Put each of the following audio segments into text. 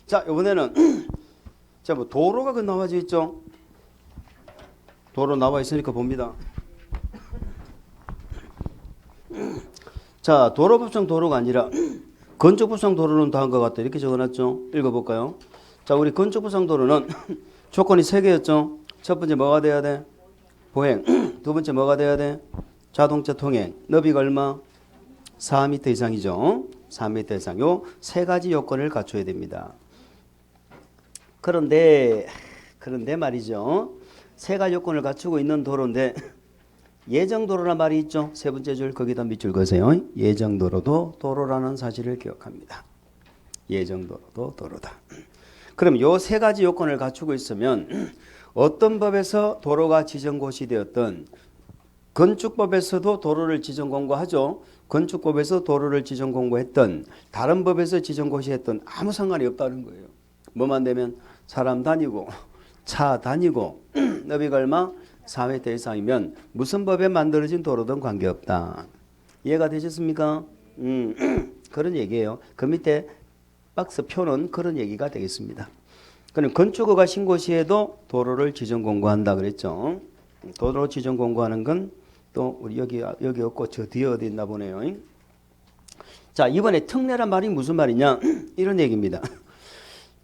자, 이번에는 자, 뭐 도로가 그 나와져 있죠. 도로 나와 있으니까 봅니다. 자, 도로법상 도로가 아니라 건축법상 도로는 다 한 것 같다. 이렇게 적어놨죠. 읽어볼까요? 자, 우리 건축법상 도로는 조건이 3개였죠. 첫 번째 뭐가 돼야 돼? 보행. 두 번째 뭐가 돼야 돼? 자동차 통행. 너비가 얼마? 4m 이상이죠. 4m 이상. 요 세 가지 요건을 갖춰야 됩니다. 그런데 말이죠. 세 가지 요건을 갖추고 있는 도로인데 예정도로란 말이 있죠. 세 번째 줄 거기다 밑줄 그으세요. 예정도로도 도로라는 사실을 기억합니다. 예정도로도 도로다. 그럼 요 세 가지 요건을 갖추고 있으면 어떤 법에서 도로가 지정고시 되었던 건축법에서도 도로를 지정공고하죠. 건축법에서 도로를 지정공고했던 다른 법에서 지정고시했던 아무 상관이 없다는 거예요. 뭐만 되면 사람 다니고 차 다니고 너비가 얼마? 4m 이상이면 무슨 법에 만들어진 도로든 관계없다. 이해가 되셨습니까? 그런 얘기예요. 그 밑에 박스 표는 그런 얘기가 되겠습니다. 그럼 건축허가 신고시에도 도로를 지정 공고한다 그랬죠. 도로 지정 공고하는 건 또 우리 여기 없고 저 뒤에 어디 있나 보네요. 자, 이번에 특례란 말이 무슨 말이냐? 이런 얘기입니다.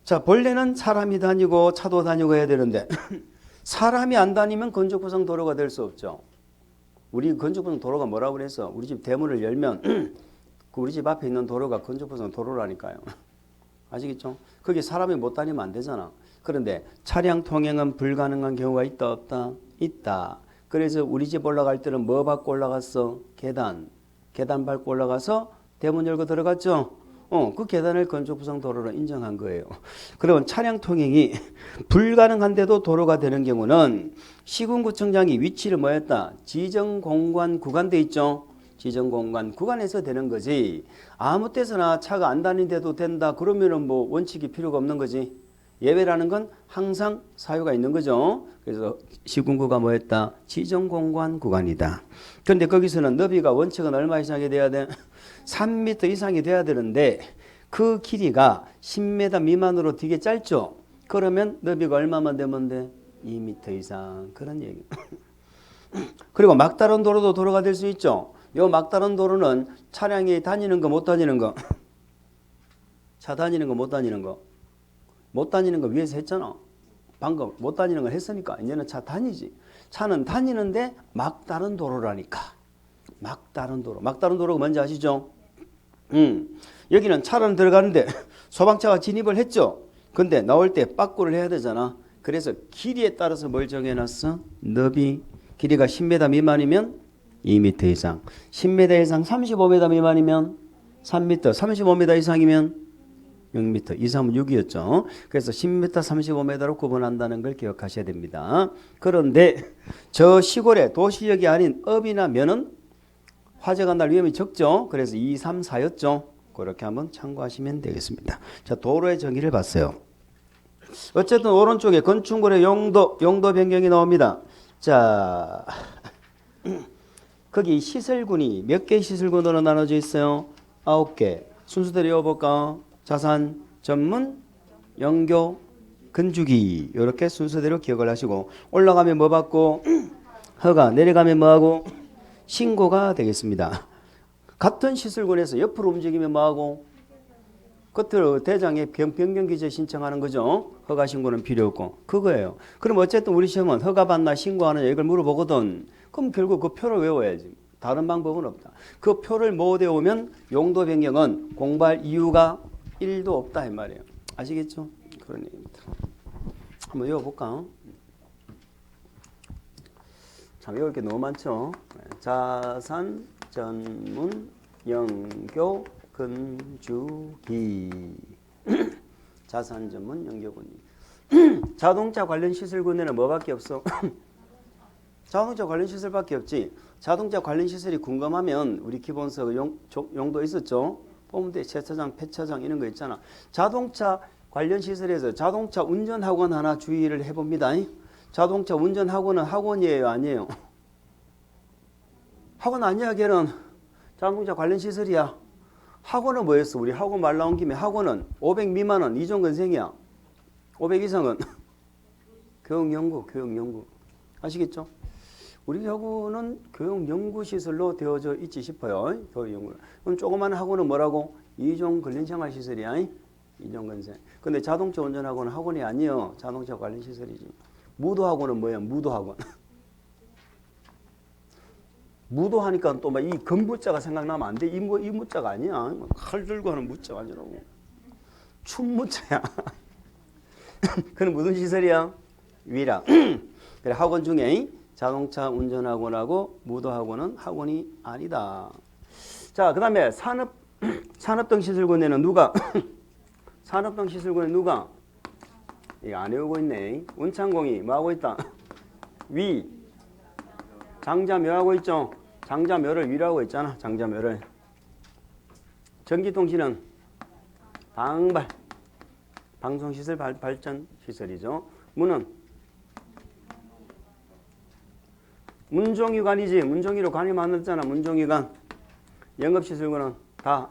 자, 본래는 사람이 다니고 차도 다니고 해야 되는데 사람이 안 다니면 건축부상 도로가 될 수 없죠. 우리 건축부상 도로가 뭐라고 그랬어? 우리 집 대문을 열면 우리 집 앞에 있는 도로가 건축부상 도로라니까요. 아시겠죠? 거기 사람이 못 다니면 안 되잖아. 그런데 차량 통행은 불가능한 경우가 있다 없다? 있다. 그래서 우리 집 올라갈 때는 뭐 밟고 올라갔어? 계단 밟고 올라가서 대문 열고 들어갔죠? 그 계단을 건축부상 도로로 인정한 거예요. 그러면 차량 통행이 불가능한데도 도로가 되는 경우는 시군구청장이 위치를 뭐 했다? 지정공간 구간돼 있죠? 지정공간 구간에서 되는 거지. 아무 때서나 차가 안 다니는데도 된다. 그러면은 뭐 원칙이 필요가 없는 거지. 예외라는 건 항상 사유가 있는 거죠. 그래서 시군구가 뭐 했다? 지정공간 구간이다. 그런데 거기서는 너비가 원칙은 얼마 이상이 돼야 돼? 3m 이상이 돼야 되는데 그 길이가 10m 미만으로 되게 짧죠. 그러면 너비가 얼마만 되면 돼? 2m 이상. 그런 얘기. 그리고 막다른 도로도 도로가 될 수 있죠. 요 막다른 도로는 차량이 다니는 거 못 다니는 거. 차 다니는 거 못 다니는 거. 못 다니는 거 위에서 했잖아. 방금 못 다니는 걸 했으니까 이제는 차 다니지. 차는 다니는데 막다른 도로라니까. 막다른 도로. 막다른 도로가 뭔지 아시죠? 여기는 차는 들어가는데 소방차가 진입을 했죠. 근데 나올 때 빠꾸를 해야 되잖아. 그래서 길이에 따라서 뭘 정해놨어? 너비. 길이가 10m 미만이면 2m 이상. 10m 이상 35m 미만이면 3m. 35m 이상이면 6m. 2, 3은 6이었죠. 그래서 10m, 35m로 구분한다는 걸 기억하셔야 됩니다. 그런데 저 시골의 도시역이 아닌 업이나 면은 화재가 날 위험이 적죠. 그래서 2, 3, 4였죠. 그렇게 한번 참고하시면 되겠습니다. 자, 도로의 정의를 봤어요. 어쨌든 오른쪽에 건축물의 용도 변경이 나옵니다. 자, 거기 시설군이 몇 개의 시설군으로 나눠져 있어요? 9개. 순서대로 읽어볼까? 자산, 전문, 영교, 건축이 이렇게 순서대로 기억을 하시고 올라가면 뭐 받고 허가, 내려가면 뭐하고 신고가 되겠습니다. 같은 시설군에서 옆으로 움직이면 뭐하고 끝으로 대장에 변경 기재 신청하는 거죠. 허가 신고는 필요 없고 그거예요. 그럼 어쨌든 우리 시험은 허가 받나 신고하느냐 이걸 물어보거든. 그럼 결국 그 표를 외워야지. 다른 방법은 없다. 그 표를 못 외우면 용도 변경은 공부할 이유가 1도 없다 이 말이에요. 아시겠죠? 그런 얘기입니다. 한번 외워볼까? 참 외울 게 너무 많죠. 자산, 전문, 영교, 건축이. 자산, 전문, 영교, 건축. 자동차 관련 시설군에는 뭐밖에 없어? 자동차 관련 시설밖에 없지. 자동차 관련 시설이 궁금하면 우리 기본서 용도 있었죠? 보면 돼. 세차장, 폐차장 이런 거 있잖아. 자동차 관련 시설에서 자동차 운전학원 하나 주의를 해봅니다. 자동차 운전학원은 학원이에요? 아니에요? 학원 아니야. 걔는 자동차 관련 시설이야. 학원은 뭐였어? 우리 학원 말 나온 김에 학원은 500 미만은 이종건생이야. 500 이상은 교육연구. 아시겠죠? 우리 학원은 교육연구시설로 되어져 있지 싶어요. 교육연구. 그럼 조그만 학원은 뭐라고? 이종 근린생활시설이야. 이종건생. 근데 자동차 운전학원은 학원이 아니에요. 자동차 관련 시설이지. 무도학원은 뭐예요? 무도학원. 무도하니까 또 막 이 건무자가 생각나면 안 돼. 이 무자가 아니야. 칼 들고 하는 무자가 아니라고. 춘무자야. 그는 무슨 시설이야? 위라. 그래, 학원 중에 자동차 운전학원하고 무도학원은 학원이 아니다. 자, 그 다음에 산업등 시설군에는 누가? 산업등 시설군에 누가? 이거 안 외우고 있네. 운창공이 뭐하고 있다? 위. 장자묘하고 있죠? 장자묘를 위라고 있잖아. 장자묘를. 전기통신은 방발. 방송시설 발전시설이죠. 문은 문종유관이지. 문종유로 관이 만들었잖아. 문종유관. 영업시설군은 다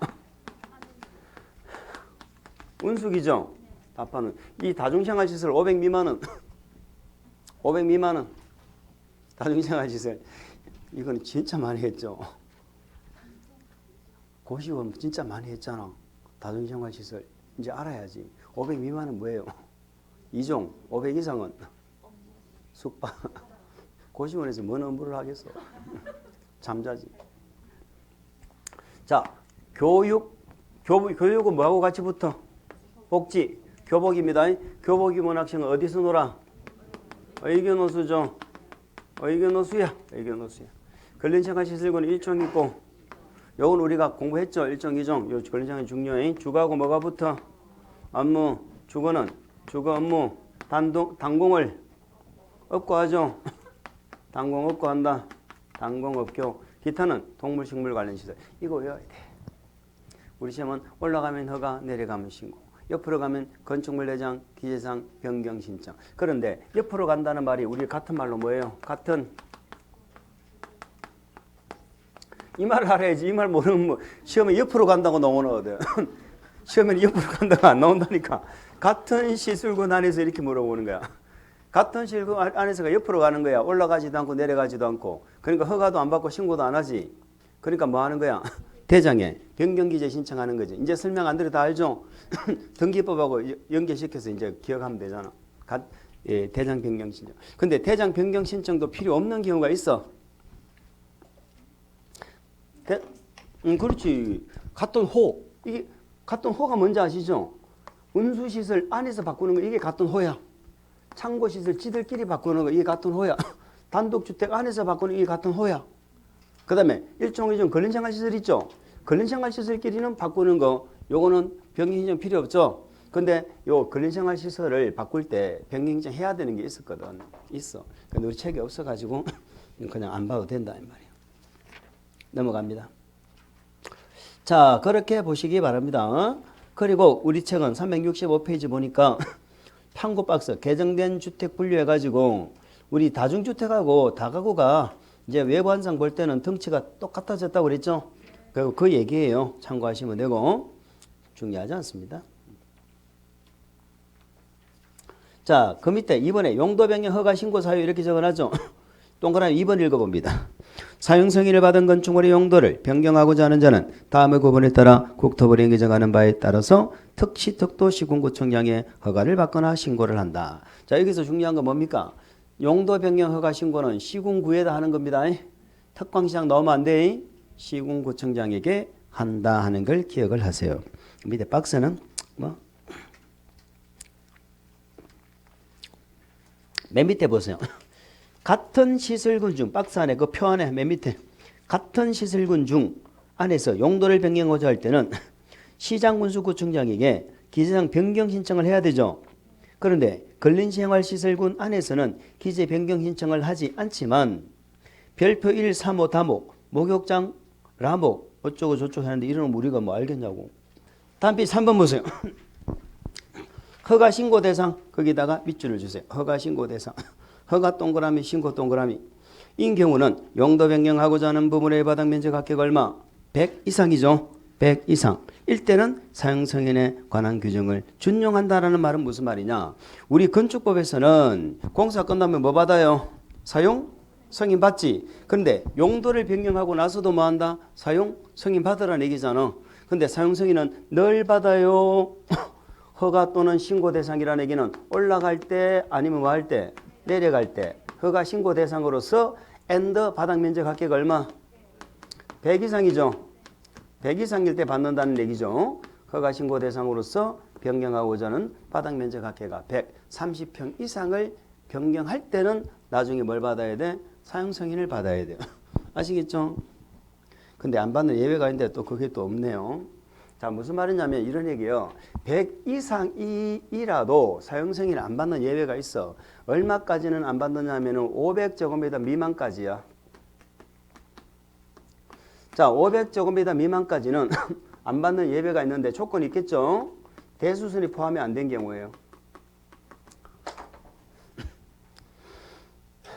운수기죠. 답하는 이 다중생활시설 500 미만은 500 미만은 다중생활시설 이건 진짜 많이 했죠. 고시원 진짜 많이 했잖아. 다중생활시설 이제 알아야지. 500 미만은 뭐예요? 2종 500 이상은 숙박. 고시원에서 뭔 업무를 하겠어. 잠자지. 자, 교육은 뭐하고 같이 붙어? 복지. 교복입니다. 교복이 문학생은 어디서 놀아? 의견호수죠. 의견호수야. 근린생활시설군 1종 있고 요건 우리가 공부했죠. 1종, 2종. 요 근린생활 중요해. 주거하고 뭐가 붙어? 업무. 주거는 주거 업무. 단공을 업고 하죠. 단공 업고 한다. 단공업교. 기타는 동물식물 관련 시설. 이거 외워야 돼. 우리 시험은 올라가면 허가, 내려가면 신고. 옆으로 가면 건축물 내장, 기재상, 변경 신청. 그런데 옆으로 간다는 말이 우리 같은 말로 뭐예요? 같은 이 말을 알아야지. 이 말 모르면 뭐 시험에 옆으로 간다고 나오거든. 시험에는 옆으로 간다고 안 나온다니까. 같은 시술군 안에서 이렇게 물어보는 거야. 같은 시술군 안에서가 옆으로 가는 거야. 올라가지도 않고 내려가지도 않고. 그러니까 허가도 안 받고 신고도 안 하지. 그러니까 뭐 하는 거야? 대장에 변경기재 신청하는 거지. 이제 설명 안 드려 다 알죠? 등기법하고 연계시켜서 이제 기억하면 되잖아. 대장 변경 신청. 근데 대장 변경 신청도 필요 없는 경우가 있어. 그렇지. 같은 호. 이게 같은 호가 뭔지 아시죠? 운수시설 안에서 바꾸는 거 이게 같은 호야. 창고시설 지들끼리 바꾸는 거 이게 같은 호야. 단독주택 안에서 바꾸는 이게 같은 호야. 그 다음에 1종, 2종 근린생활시설 있죠? 근린생활시설끼리는 바꾸는 거 요거는 변경신청 필요 없죠? 근데 요 근린생활시설을 바꿀 때 변경신청 해야 되는 게 있었거든. 있어. 근데 우리 책이 없어가지고 그냥 안 봐도 된다 이 말이에요. 넘어갑니다. 자, 그렇게 보시기 바랍니다. 그리고 우리 책은 365페이지 보니까 판고 박스 개정된 주택 분류해가지고 우리 다중주택하고 다가구가 이제 외부 한상 볼 때는 덩치가 똑같아졌다고 그랬죠? 그 얘기예요. 참고하시면 되고 중요하지 않습니다. 자, 그 밑에 이번에 용도 변경 허가 신고 사유 이렇게 적어놨죠? 동그라미 2번 읽어봅니다. 사용 승인을 받은 건축물의 용도를 변경하고자 하는 자는 다음의 구분에 따라 국토부에 규정하는 바에 따라서 특시 특도 시군구청장에 허가를 받거나 신고를 한다. 자, 여기서 중요한 건 뭡니까? 용도 변경 허가 신고는 시군구에다 하는 겁니다. 특광시장 넣으면 안 돼. 시군구청장에게 한다 하는 걸 기억을 하세요. 밑에 박스는 뭐? 맨 밑에 보세요. 같은 시설군 중 박스 안에 그 표 안에 맨 밑에 같은 시설군 중 안에서 용도를 변경하고자 할 때는 시장군수구청장에게 기재상 변경 신청을 해야 되죠. 그런데 근린생활시설군 안에서는 기재 변경 신청을 하지 않지만 별표 1, 3, 5 다목, 목욕장, 라목 어쩌고 저쩌고 하는데 이러면 우리가 뭐 알겠냐고. 다음 3번 보세요. 허가 신고 대상 거기다가 밑줄을 주세요. 허가 신고 대상. 허가 동그라미 신고 동그라미. 인 경우는 용도 변경하고자 하는 부분의 바닥 면적 합격 얼마? 100 이상이죠. 100 이상 일 때는 사용승인에 관한 규정을 준용한다라는 말은 무슨 말이냐? 우리 건축법에서는 공사 끝나면 뭐 받아요? 사용 승인 받지. 그런데 용도를 변경하고 나서도 뭐 한다? 사용 승인 받으라는 얘기잖아. 근데 사용 승인은 늘 받아요. 허가 또는 신고 대상이라는 얘기는 올라갈 때 아니면 뭐 할 때? 내려갈 때. 허가 신고 대상으로서 and 바닥 면적 합계가 얼마? 100 이상이죠. 100 이상일 때 받는다는 얘기죠. 허가 신고 대상으로서 변경하고자 하는 바닥 면적 합계가 130평 이상을 변경할 때는 나중에 뭘 받아야 돼? 사용 승인을 받아야 돼요. 아시겠죠? 근데 안 받는 예외가 있는데 또 그게 또 없네요. 자, 무슨 말이냐면 이런 얘기예요. 100 이상이라도 사용 승인을 안 받는 예외가 있어. 얼마까지는 안 받느냐면 500제곱미터 미만까지야. 자, 500제곱미터 미만까지는 안 받는 예외가 있는데 조건이 있겠죠? 대수선이 포함이 안 된 경우예요.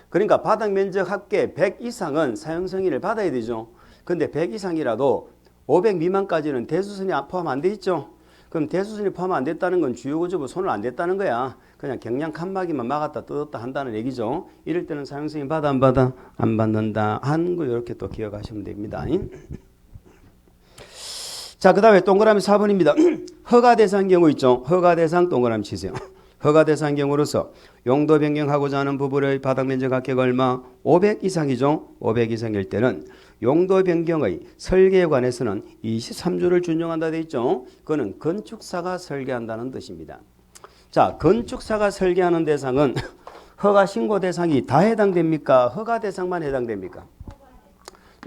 그러니까 바닥 면적 합계 100 이상은 사용 승인을 받아야 되죠. 근데 100 이상이라도 500 미만까지는 대수선이 포함 안 돼 있죠. 그럼 대수선이 포함 안 됐다는 건 주요구조부 손을 안 댔다는 거야. 그냥 경량 칸막이만 막았다 뜯었다 한다는 얘기죠. 이럴 때는 사용 승인 받아 안 받아? 안 받는다 하는 거 이렇게 또 기억하시면 됩니다. 자, 그 다음에 동그라미 4번입니다. 허가 대상 경우 있죠. 허가 대상 동그라미 치세요. 허가 대상 경우로서 용도 변경하고자 하는 부분의 바닥 면적 합계가 얼마? 500 이상이죠. 500 이상일 때는 용도 변경의 설계에 관해서는 23조를 준용한다 돼 있죠. 그거는 건축사가 설계한다는 뜻입니다. 자, 건축사가 설계하는 대상은 허가 신고 대상이 다 해당됩니까? 허가 대상만 해당됩니까?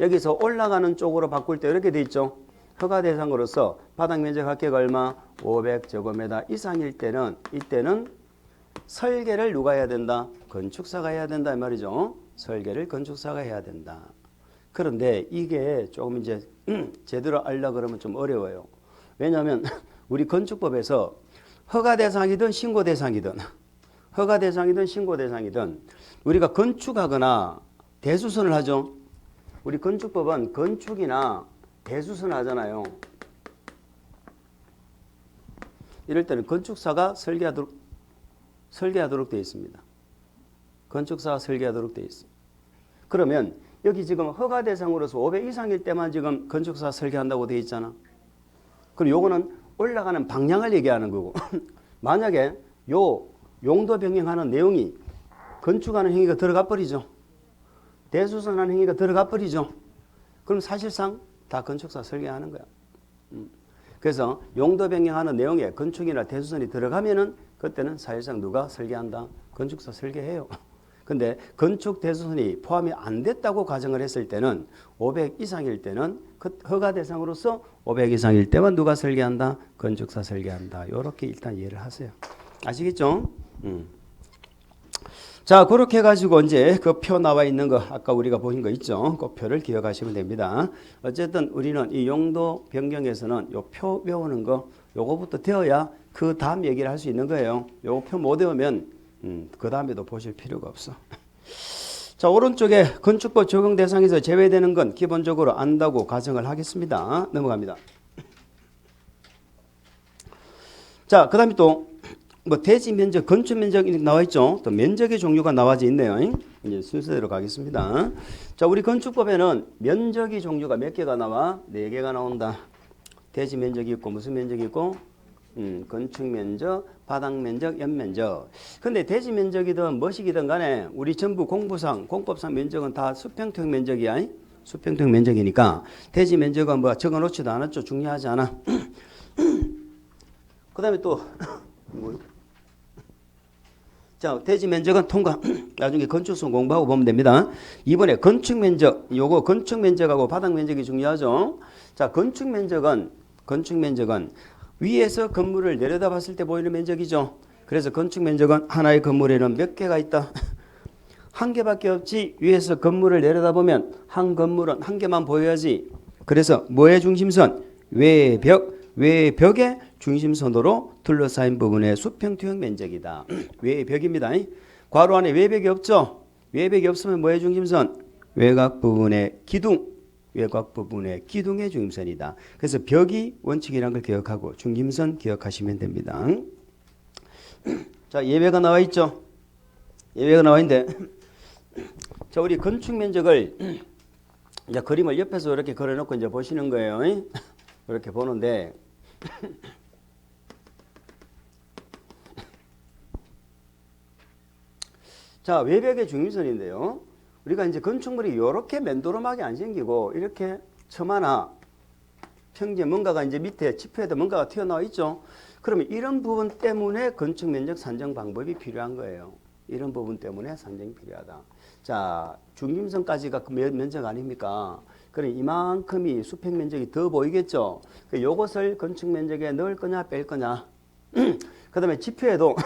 여기서 올라가는 쪽으로 바꿀 때 이렇게 돼 있죠. 허가 대상으로서 바닥 면적 합계가 얼마? 500제곱미터 이상일 때는 이때는 설계를 누가 해야 된다? 건축사가 해야 된다 이 말이죠. 설계를 건축사가 해야 된다. 그런데 이게 조금 이제 제대로 알려고 그러면 좀 어려워요. 왜냐하면 우리 건축법에서 허가 대상이든 신고 대상이든 허가 대상이든 신고 대상이든 우리가 건축하거나 대수선을 하죠. 우리 건축법은 건축이나 대수선 하잖아요. 이럴 때는 건축사가 설계하도록 되어 있습니다. 건축사가 설계하도록 되어 있습니다. 그러면 여기 지금 허가 대상으로서 500 이상일 때만 지금 건축사 설계한다고 되어 있잖아. 그럼 요거는 올라가는 방향을 얘기하는 거고 만약에 요 용도 변경하는 내용이 건축하는 행위가 들어가 버리죠. 대수선하는 행위가 들어가 버리죠. 그럼 사실상 다 건축사 설계하는 거야. 그래서 용도 변경하는 내용에 건축이나 대수선이 들어가면은 그때는 사실상 누가 설계한다? 건축사 설계해요. 근데 건축 대수선이 포함이 안 됐다고 가정을 했을 때는 500 이상일 때는 그 허가 대상으로서 500 이상일 때만 누가 설계한다? 건축사 설계한다. 이렇게 일단 이해를 하세요. 아시겠죠? 자, 그렇게 해가지고 이제 그 표 나와 있는 거 아까 우리가 보신 거 있죠? 그 표를 기억하시면 됩니다. 어쨌든 우리는 이 용도 변경에서는 요 표 외우는 거 요거부터 되어야 그 다음 얘기를 할 수 있는 거예요. 요 표 못 외우면 그 다음에도 보실 필요가 없어. 자, 오른쪽에 건축법 적용 대상에서 제외되는 건 기본적으로 안다고 가정을 하겠습니다. 넘어갑니다. 자, 그 다음에 또 뭐 대지 면적, 건축 면적이 나와 있죠. 또 면적의 종류가 나와져 있네요. 이제 순서대로 가겠습니다. 자, 우리 건축법에는 면적의 종류가 몇 개가 나와? 4개가 나온다. 대지 면적이 있고 무슨 면적이 있고? 건축 면적, 바닥 면적, 연면적. 근데 대지 면적이든 뭐시기든 간에 우리 전부 공법상 면적은 다 수평평 면적이야. 수평평 면적이니까 대지 면적은 뭐 적어 놓지도 않았죠. 중요하지 않아. 그 다음에 또 자, 대지 면적은 통과. 나중에 건축성 공부하고 보면 됩니다. 이번에 건축 면적, 요거 건축 면적하고 바닥 면적이 중요하죠. 자, 건축 면적은 위에서 건물을 내려다봤을 때 보이는 면적이죠. 그래서 건축 면적은 하나의 건물에는 몇 개가 있다? 한 개밖에 없지. 위에서 건물을 내려다보면 한 건물은 한 개만 보여야지. 그래서 뭐의 중심선? 외벽의 중심선으로 둘러싸인 부분의 수평투영 면적이다. 외벽입니다. 괄호 안에 외벽이 없죠. 외벽이 없으면 뭐의 중심선? 외곽 부분의 기둥. 외곽 부분의 기둥의 중심선이다. 그래서 벽이 원칙이라는 걸 기억하고 중심선 기억하시면 됩니다. 자, 예외가 나와 있죠. 예외가 나와 있는데 자, 우리 건축 면적을 이제 그림을 옆에서 이렇게 그려놓고 이제 보시는 거예요. 이렇게 보는데 자, 외벽의 중심선인데요. 우리가 이제 건축물이 이렇게 맨도름하게 안 생기고 이렇게 처마나 평지에 뭔가가 이제 밑에 지표에도 뭔가가 튀어나와 있죠. 그러면 이런 부분 때문에 건축 면적 산정 방법이 필요한 거예요. 이런 부분 때문에 산정이 필요하다. 자, 중심선까지가 그 면적 아닙니까? 그럼 이만큼이 수평 면적이 더 보이겠죠. 요것을 건축 면적에 넣을 거냐 뺄 거냐. 그 다음에 지표에도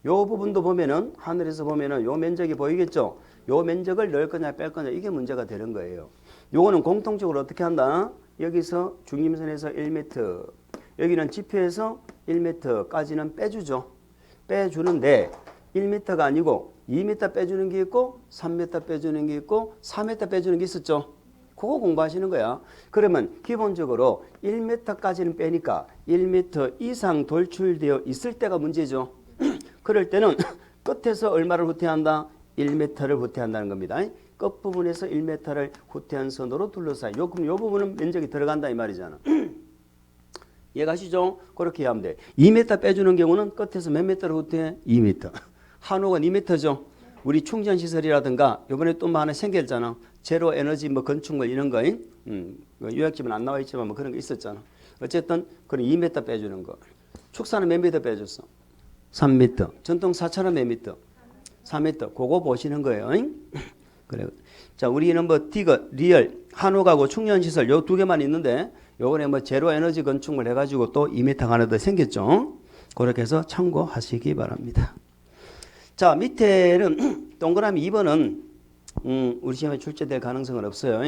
요 부분도 보면은 하늘에서 보면은 요 면적이 보이겠죠. 요 면적을 넣을 거냐 뺄 거냐 이게 문제가 되는 거예요. 요거는 공통적으로 어떻게 한다? 여기서 중심선에서 1m, 여기는 지표에서 1m까지는 빼주죠. 빼주는데 1m가 아니고 2m 빼주는 게 있고 3m 빼주는 게 있고 4m 빼주는 게 있었죠. 그거 공부하시는 거야. 그러면 기본적으로 1m까지는 빼니까 1m 이상 돌출되어 있을 때가 문제죠. 그럴 때는 끝에서 얼마를 후퇴한다? 1m를 후퇴한다는 겁니다. 끝부분에서 1m를 후퇴한 선으로 둘러싸요. 그럼 요 부분은 면적이 들어간다 이 말이잖아. 이해가시죠? 그렇게 하면 돼. 2m 빼주는 경우는 끝에서 몇 m를 후퇴해? 2m. 한옥은 2m죠. 우리 충전시설이라든가 요번에 또 뭐 하나 생겼잖아. 제로 에너지 뭐 건축물 이런 거. 요약집은 안 나와 있지만 뭐 그런 거 있었잖아. 어쨌든 그런 2m 빼주는 거. 축사는 몇 m 빼줬어? 3m. 전통 사찰은 몇 m? 4m. 그거 보시는 거예요. 그래. 자, 우리는 뭐 디귿, 리얼, 한옥하고 충전시설 요 두 개만 있는데 요번에 뭐 제로 에너지 건축물 해가지고 또 2m 하나 더 생겼죠. 그렇게 해서 참고하시기 바랍니다. 자, 밑에는 동그라미 2번은 우리 시험에 출제될 가능성은 없어요.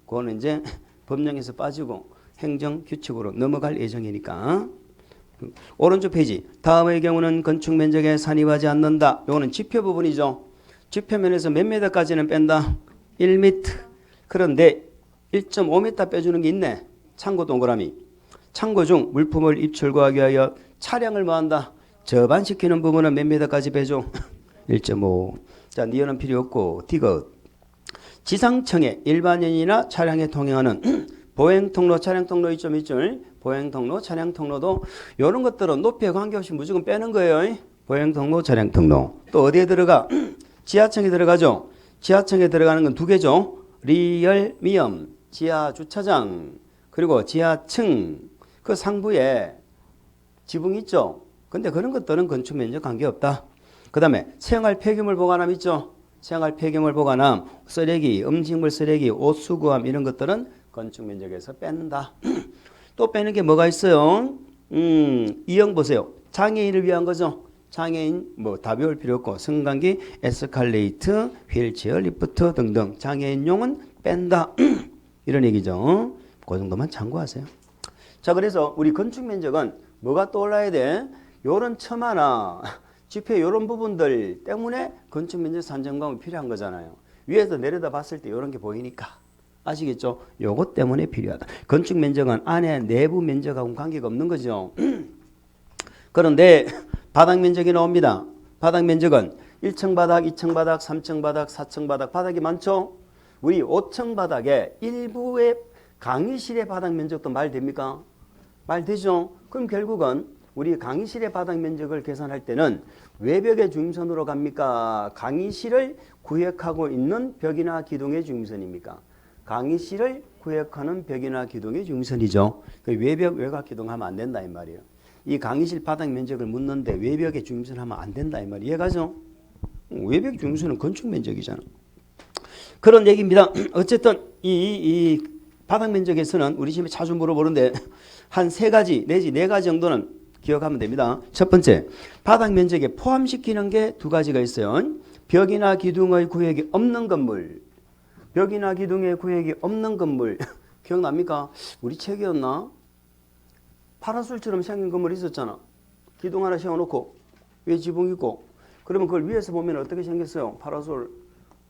그거는 이제 법령에서 빠지고 행정 규칙으로 넘어갈 예정이니까. 오른쪽 페이지. 다음의 경우는 건축 면적에 산입하지 않는다. 요거는 지표 부분이죠. 지표면에서 몇 m까지는 뺀다? 1m. 그런데 1.5m 빼주는 게 있네. 창고 동그라미. 창고 중 물품을 입출구하기 위하여 차량을 뭐한다? 접안시키는 부분은 몇 m까지 빼줘? 1.5. 자, 니은은 필요 없고 디귿. 지상층에 일반인이나 차량에 통행하는 보행통로, 차량통로 있죠, 밑줄. 보행통로, 차량통로도 이런 것들은 높이에 관계없이 무조건 빼는 거예요. 보행통로, 차량통로. 또 어디에 들어가? 지하층에 들어가죠. 지하층에 들어가는 건 두 개죠. 리얼 미엄, 지하 주차장, 그리고 지하층. 그 상부에 지붕 있죠. 근데 그런 것들은 건축 면적 관계없다. 그 다음에 생활 폐기물 보관함 있죠. 생활 폐기물 보관함, 쓰레기, 음식물 쓰레기, 옷 수거함 이런 것들은 건축 면적에서 뺀다. 또 빼는 게 뭐가 있어요? 이형 보세요. 장애인을 위한 거죠. 장애인 뭐 다 배울 필요 없고 승강기, 에스컬레이터, 휠체어, 리프트 등등 장애인용은 뺀다. 이런 얘기죠. 그 정도만 참고하세요. 자, 그래서 우리 건축 면적은 뭐가 떠올라야 돼? 요런 처마나 지표 이런 부분들 때문에 건축 면적 산정감이 필요한 거잖아요. 위에서 내려다 봤을 때 이런 게 보이니까. 아시겠죠? 요것 때문에 필요하다. 건축 면적은 안에 내부 면적하고는 관계가 없는 거죠. 그런데 바닥 면적이 나옵니다. 바닥 면적은 1층 바닥, 2층 바닥, 3층 바닥, 4층 바닥, 바닥이 많죠? 우리 5층 바닥에 일부의 강의실의 바닥 면적도 말됩니까? 말되죠? 그럼 결국은 우리 강의실의 바닥 면적을 계산할 때는 외벽의 중심선으로 갑니까? 강의실을 구획하고 있는 벽이나 기둥의 중심선입니까? 강의실을 구획하는 벽이나 기둥의 중심선이죠. 외벽, 외곽 기둥하면 안 된다 이 말이에요. 이 강의실 바닥 면적을 묻는데 외벽의 중심선 하면 안 된다 이 말이에요. 이해가죠? 외벽 중심선은 건축 면적이잖아. 그런 얘기입니다. 어쨌든 이 바닥 면적에서는 우리 집에 자주 물어보는데 한 3가지 내지 4가지 정도는 기억하면 됩니다. 첫 번째, 바닥 면적에 포함시키는 게 2가지가 있어요. 벽이나 기둥의 구획이 없는 건물. 벽이나 기둥의 구획이 없는 건물. 기억납니까? 우리 책이었나? 파라솔처럼 생긴 건물이 있었잖아. 기둥 하나 세워놓고 위에 지붕 있고 그러면 그걸 위에서 보면 어떻게 생겼어요? 파라솔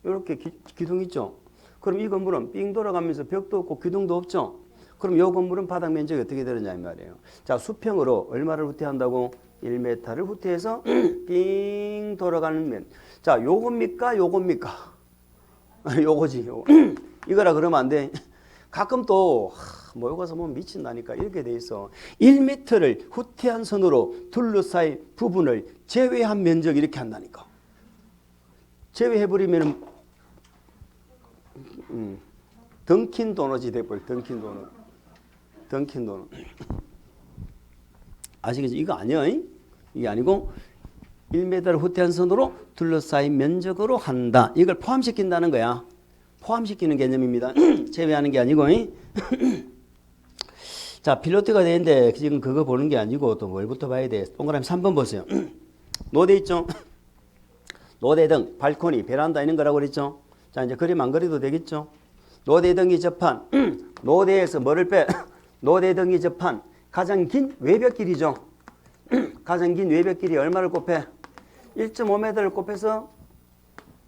이렇게 기둥 있죠. 그럼 이 건물은 삥 돌아가면서 벽도 없고 기둥도 없죠. 그럼 이 건물은 바닥 면적이 어떻게 되느냐 이 말이에요. 자, 수평으로 얼마를 후퇴한다고? 1m를 후퇴해서 삥 돌아가는 면. 자, 요겁니까? 요겁니까? 요거지. 요거. 이거라 그러면 안 돼. 가끔 또 모여가서 보면 미친다니까 이렇게 돼 있어. 1m를 후퇴한 선으로 둘러싸인 부분을 제외한 면적 이렇게 한다니까. 제외해버리면 던킨 도넛이 돼버려. 던킨 도넛. 던킨 도넛. 아시겠죠? 이거 아니야. 이게 아니고 1m를 후퇴한 선으로 둘러싸인 면적으로 한다. 이걸 포함시킨다는 거야. 포함시키는 개념입니다. 제외하는 게 아니고. 자, 필로티가 되는데 지금 그거 보는 게 아니고 또 뭘부터 봐야 돼? 동그라미 3번 보세요. 노대 있죠? 노대 등, 발코니, 베란다 있는 거라고 그랬죠? 자, 이제 그림 안 그려도 되겠죠? 노대 등이 접한 노대에서 뭐를 빼? 노대 등이 접한 가장 긴 외벽 길이죠. 가장 긴 외벽 길이 얼마를 곱해? 1.5m를 곱해서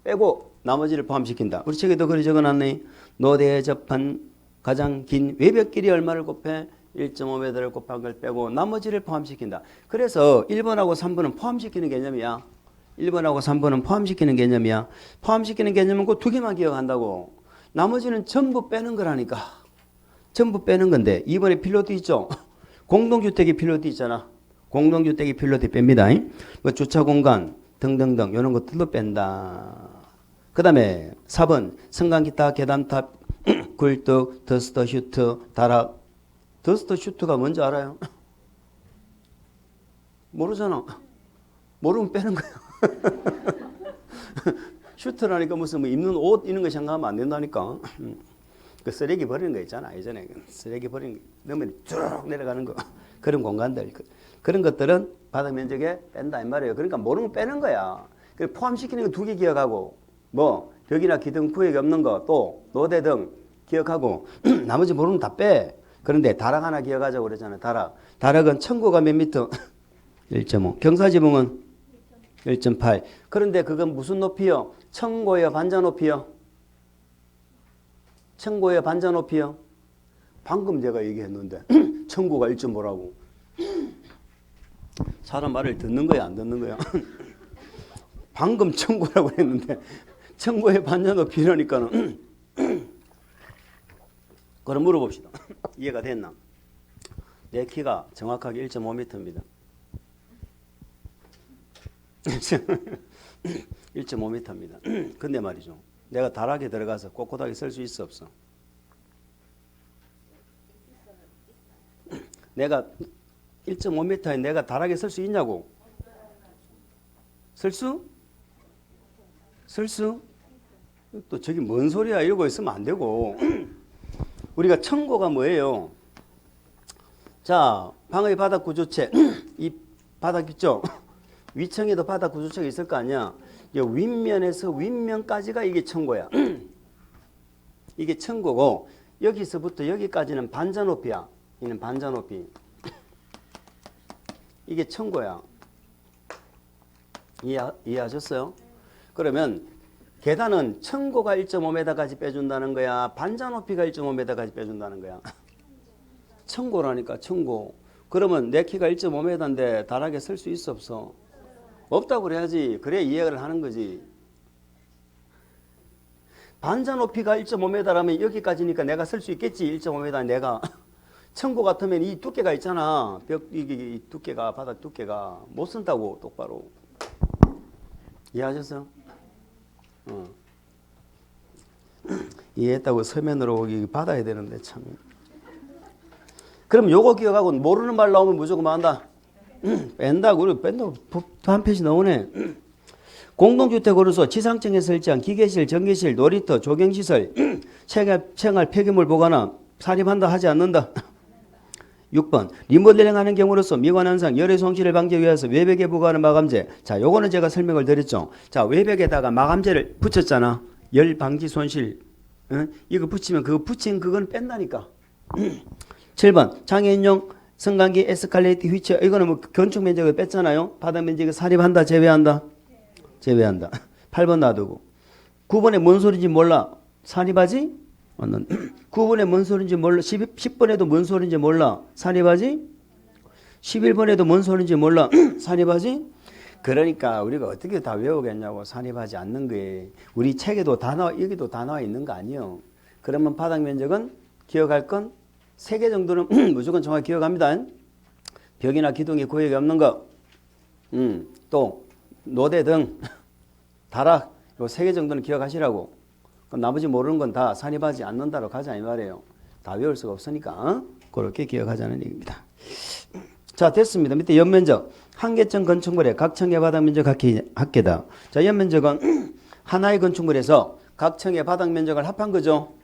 빼고 나머지를 포함시킨다. 우리 책에도 그리 적어놨네. 노대에 접한 가장 긴 외벽 길이 얼마를 곱해? 1.5m를 곱한 걸 빼고 나머지를 포함시킨다. 그래서 1번하고 3번은 포함시키는 개념이야. 1번하고 3번은 포함시키는 개념이야. 포함시키는 개념은 그 두 개만 기억한다고. 나머지는 전부 빼는 거라니까. 전부 빼는 건데 2번에 필로티 있죠. 공동주택이 필로티 있잖아. 공동주택이 필로티 뺍니다. 뭐 주차 공간 등등등 이런 것들도 뺀다. 그 다음에 4번 승강기타, 계단탑, 굴뚝, 더스터, 슈트, 다락. 더스터, 슈트가 뭔지 알아요? 모르잖아. 모르면 빼는 거야. 슈트라니까 무슨 뭐 입는 옷 이런 거 생각하면 안 된다니까. 그 쓰레기 버리는 거 있잖아. 예전에 쓰레기 버리는 거 넣으면 쭉 내려가는 거. 그런 공간들. 그런 것들은 바닥 면적에 뺀다 이 말이에요. 그러니까 모르면 빼는 거야. 포함시키는 거 두 개 기억하고 뭐 벽이나 기둥 구역이 없는 거 또 노대 등 기억하고 나머지 모르면 다 빼. 그런데 다락 하나 기억하자고 그러잖아요. 다락. 다락은 청구가 몇 미터? 1.5. 경사지붕은 1.8. 그런데 그건 무슨 높이요? 청고의 반자 높이요? 청고의 반자 높이요? 방금 제가 얘기했는데 청고가 1.5라고. 사람 말을 듣는 거야 안 듣는 거야? 방금 청고라고 했는데 청고의 반자 높이라니까는. 그럼 물어봅시다. 이해가 됐나? 내 키가 정확하게 1.5m입니다. 1.5m입니다. 근데 말이죠. 내가 다락에 들어가서 꼿꼿하게 설 수 있어 없어? 내가 1.5m에 내가 다락에 설 수 있냐고? 설 수? 설 수? 또 저기 뭔 소리야 이러고 있으면 안 되고. 우리가 청고가 뭐예요? 자, 방의 바닥 구조체. 이 바닥 있죠? 위층에도 바닥 구조체가 있을 거 아니야. 윗면에서 윗면까지가 이게 청고야. 이게 청고고 여기서부터 여기까지는 반자 높이야. 이는 반자 높이. 이게 청고야. 이해하셨어요? 그러면 계단은 청고가 1.5m까지 빼준다는 거야? 반자 높이가 1.5m까지 빼준다는 거야? 청고라니까 청고. 그러면 내 키가 1.5m인데 다락에 설 수 있어 없어? 없다고 그래야지. 그래 이해를 하는 거지. 반자 높이가 1.5m라면 여기까지니까 내가 설 수 있겠지. 1.5m 내가. 청고 같으면 이 두께가 있잖아. 이 두께가 바닥 두께가 못 쓴다고 똑바로. 이해하셨어요? 이해했다고 서면으로 받아야 되는데 참. 그럼 요거 기억하고 모르는 말 나오면 무조건 뭐 한다? 뺀다고. 그래 뺀다고 한 페이지 나오네. 공동주택으로서 지상층에 설치한 기계실, 전기실, 놀이터, 조경시설, 생활 폐기물 보관함 사립한다 하지 않는다. 6번 리모델링하는 경우로서 미관현상 열의 손실을 방지하기 위해서 외벽에 부과하는 마감재. 자, 요거는 제가 설명을 드렸죠. 자, 외벽에다가 마감재를 붙였잖아. 열 방지 손실. 이거 붙이면 그거 붙인 그건 뺀다니까. 7번 장애인용 승강기 에스컬레이터 휘체. 이거는 뭐 건축 면적을 뺐잖아요. 바닥 면적을 사립한다 제외한다? 제외한다. 8번 놔두고. 9번에 뭔 소리인지 몰라. 산입하지? 9번에 뭔 소린지 몰라. 10번에도 뭔 소린지 몰라. 산입하지? 11번에도 뭔 소린지 몰라. 산입하지? 그러니까 우리가 어떻게 다 외우겠냐고. 산입하지 않는 거예요. 우리 책에도 다 나와, 여기도 다 나와 있는 거 아니에요. 그러면 바닥 면적은 기억할 건 3개 정도는 무조건 정확히 기억합니다. 벽이나 기둥이 구역이 없는 거, 또 노대 등 다락 요 3개 정도는 기억하시라고. 그럼 나머지 모르는 건 다 산입하지 않는다로 가자 이 말이에요. 다 외울 수가 없으니까 그렇게 기억하자는 얘기입니다. 자, 됐습니다. 밑에 연면적 한계점 건축물의 각 층의 바닥 면적 합계다. 자, 연면적은 하나의 건축물에서 각 층의 바닥 면적을 합한 거죠.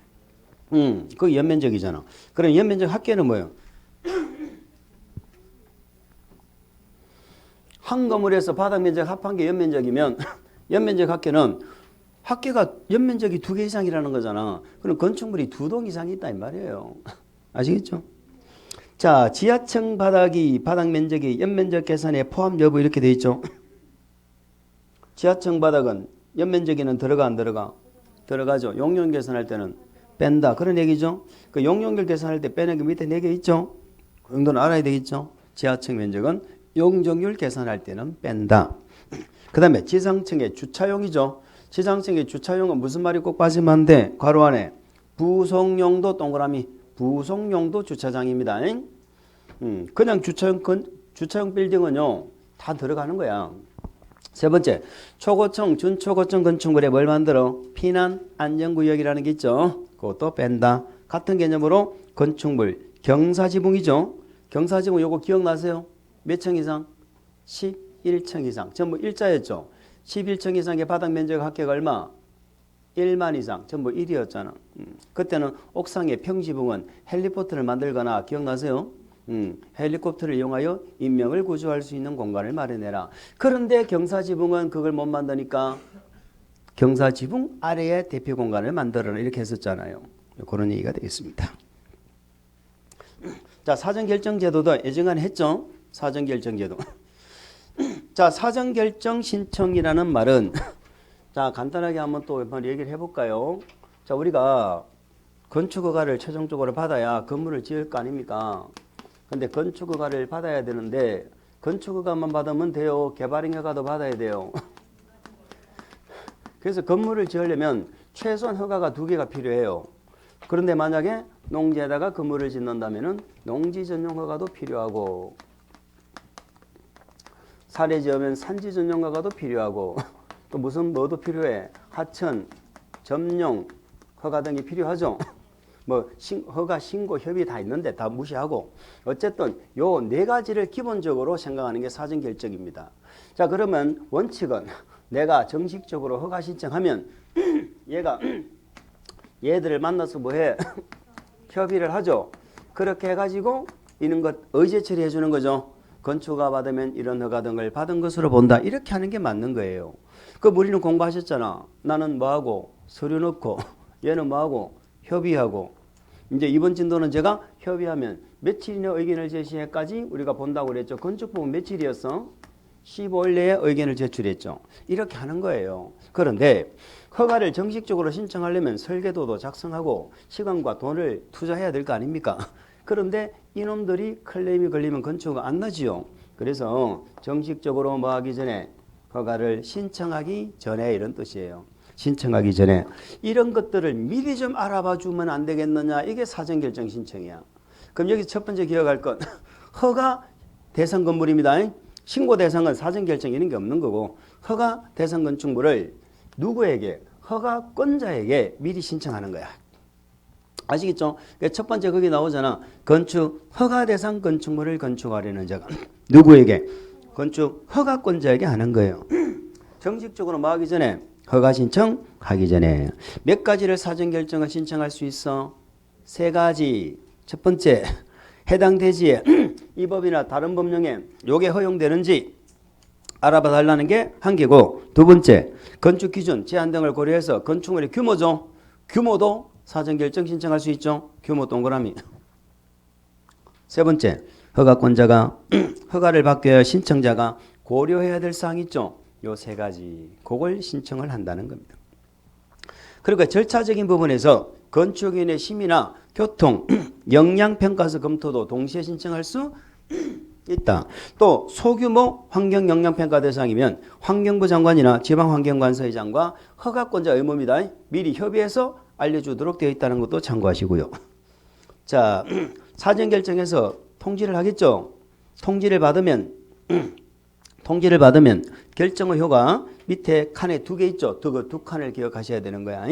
그게 연면적이잖아. 그럼 연면적 합계는 뭐예요? 한 건물에서 바닥 면적 합한 게 연면적이면 연면적 합계는 합계가 연면적이 2개 이상이라는 거잖아. 그럼 건축물이 2동 이상이 있다 이 말이에요. 아시겠죠? 자, 지하층 바닥이 바닥 면적이 연면적 계산에 포함 여부 이렇게 돼 있죠. 지하층 바닥은 연면적에는 들어가 안 들어가? 들어가죠. 용적률 계산할 때는 뺀다. 그런 얘기죠. 그 용적률 계산할 때 빼는 게 밑에 4개 있죠. 그 정도는 알아야 되겠죠. 지하층 면적은 용적률 계산할 때는 뺀다. 그 다음에 지상층의 주차용이죠. 지상층의 주차용은 무슨 말이 꼭 빠지면 안 돼? 괄호 안에 부속용도 동그라미 부속용도 주차장입니다. 그냥 주차용 빌딩은요 다 들어가는 거야. 세 번째, 초고층, 준초고층 건축물에 뭘 만들어? 피난 안전구역이라는 게 있죠. 그것도 뺀다. 같은 개념으로 건축물 경사지붕이죠. 경사지붕 요거 기억나세요? 몇 층 이상? 11층 이상. 전부 일자였죠. 11층 이상의 바닥 면적 합계가 얼마? 1만 이상. 전부 1이었잖아. 그때는 옥상의 평지붕은 헬리포트를 만들거나 기억나세요? 헬리콥터를 이용하여 인명을 구조할 수 있는 공간을 마련해라. 그런데 경사지붕은 그걸 못 만드니까 경사지붕 아래에 대피 공간을 만들어라 이렇게 했었잖아요. 그런 얘기가 되겠습니다. 자, 사전결정제도도 예전에 했죠. 사전결정제도. 자, 사전결정 신청이라는 말은 자, 간단하게 한번 또 얘기를 해볼까요? 자, 우리가 건축허가를 최종적으로 받아야 건물을 지을 거 아닙니까? 근데 건축허가를 받아야 되는데 건축허가만 받으면 돼요? 개발행허가도 받아야 돼요? 그래서 건물을 지으려면 최소한 허가가 2개가 필요해요. 그런데 만약에 농지에다가 건물을 짓는다면 농지 전용 허가도 필요하고 산에 지으면 산지 전용 허가도 필요하고 또 무슨 뭐도 필요해. 하천, 점용 허가 등이 필요하죠. 뭐 허가, 신고, 협의 다 있는데 다 무시하고 어쨌든 요 4가지를 기본적으로 생각하는 게 사전결정입니다. 자, 그러면 원칙은 내가 정식적으로 허가 신청하면 얘들을 만나서 뭐해? 협의를 하죠. 그렇게 해가지고 이런 것 의제 처리해 주는 거죠. 건축허가 받으면 이런 허가 등을 받은 것으로 본다. 이렇게 하는 게 맞는 거예요. 그 우리는 공부하셨잖아. 나는 뭐하고 서류 넣고 얘는 뭐하고 협의하고 이제 이번 진도는 제가 협의하면 며칠 이내 의견을 제시해까지 우리가 본다고 그랬죠. 건축부는 며칠이었어? 15일 내에 의견을 제출했죠. 이렇게 하는 거예요. 그런데 허가를 정식적으로 신청하려면 설계도도 작성하고 시간과 돈을 투자해야 될 거 아닙니까? 그런데 이놈들이 클레임이 걸리면 건축허가 안 나지요. 그래서 정식적으로 뭐 하기 전에 허가를 신청하기 전에 이런 뜻이에요. 신청하기 전에 이런 것들을 미리 좀 알아봐 주면 안 되겠느냐. 이게 사전결정 신청이야. 그럼 여기 첫 번째 기억할 건 허가 대상 건물입니다. 신고 대상은 사전결정 이런 게 없는 거고 허가 대상 건축물을 누구에게? 허가권자에게 미리 신청하는 거야. 아시겠죠? 첫 번째 거기 나오잖아. 건축 허가 대상 건축물을 건축하려는 자가 누구에게? 건축 허가권자에게 하는 거예요. 정식적으로 뭐 하기 전에? 허가 신청하기 전에. 몇 가지를 사전 결정을 신청할 수 있어? 3가지. 첫 번째, 해당 대지에 이 법이나 다른 법령에 요게 허용되는지 알아봐 달라는 게 1개고, 두 번째, 건축 기준, 제한 등을 고려해서 건축물의 규모죠. 규모도 사전 결정 신청할 수 있죠. 규모 동그라미. 세 번째, 허가권자가 허가를 받기 위해 신청자가 고려해야 될 사항이 있죠. 요 3가지. 그걸 신청을 한다는 겁니다. 그러니까 절차적인 부분에서 건축인의 심의나 교통, 영향평가서 검토도 동시에 신청할 수 있다. 또 소규모 환경영향평가 대상이면 환경부 장관이나 지방환경관서의장과 허가권자 의무입니다. 미리 협의해서 알려주도록 되어 있다는 것도 참고하시고요. 자, 사전결정해서 통지를 하겠죠. 통지를 받으면 결정의 효가 밑에 칸에 2개 있죠. 두 칸을 기억하셔야 되는 거야.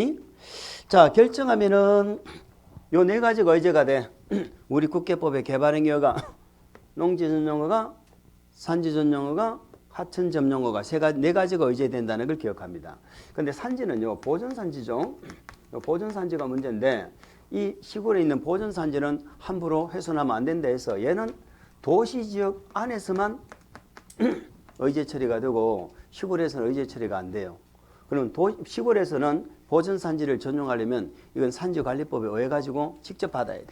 자, 결정하면은 요 4가지가 의제가 돼. 우리 국계법의 개발행위허가, 농지전용허가, 산지전용허가, 하천점용허가 4가지가 의제된다는 걸 기억합니다. 근데 산지는요, 보존산지죠. 보존산지가 문제인데 이 시골에 있는 보존산지는 함부로 훼손하면 안 된다 해서 얘는 도시지역 안에서만 의제 처리가 되고 시골에서는 의제 처리가 안 돼요. 그럼 시골에서는 보존산지를 전용하려면 이건 산지관리법에 의해 가지고 직접 받아야 돼.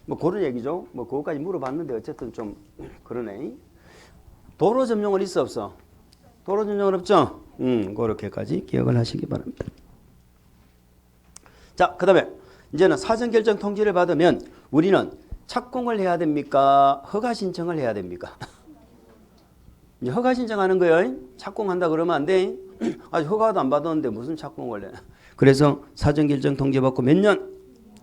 뭐 그런 얘기죠. 뭐 그거까지 물어봤는데 어쨌든 좀 그러네. 도로 점용은 있어 없어? 도로 점용은 없죠? 그렇게까지 기억을 하시기 바랍니다. 자, 그 다음에 이제는 사전결정 통지를 받으면 우리는 착공을 해야 됩니까? 허가 신청을 해야 됩니까? 이제 허가 신청하는 거예요. 착공한다 그러면 안 돼. 아직 허가도 안 받았는데 무슨 착공을 해. 그래서 사전결정 통지 받고 몇 년?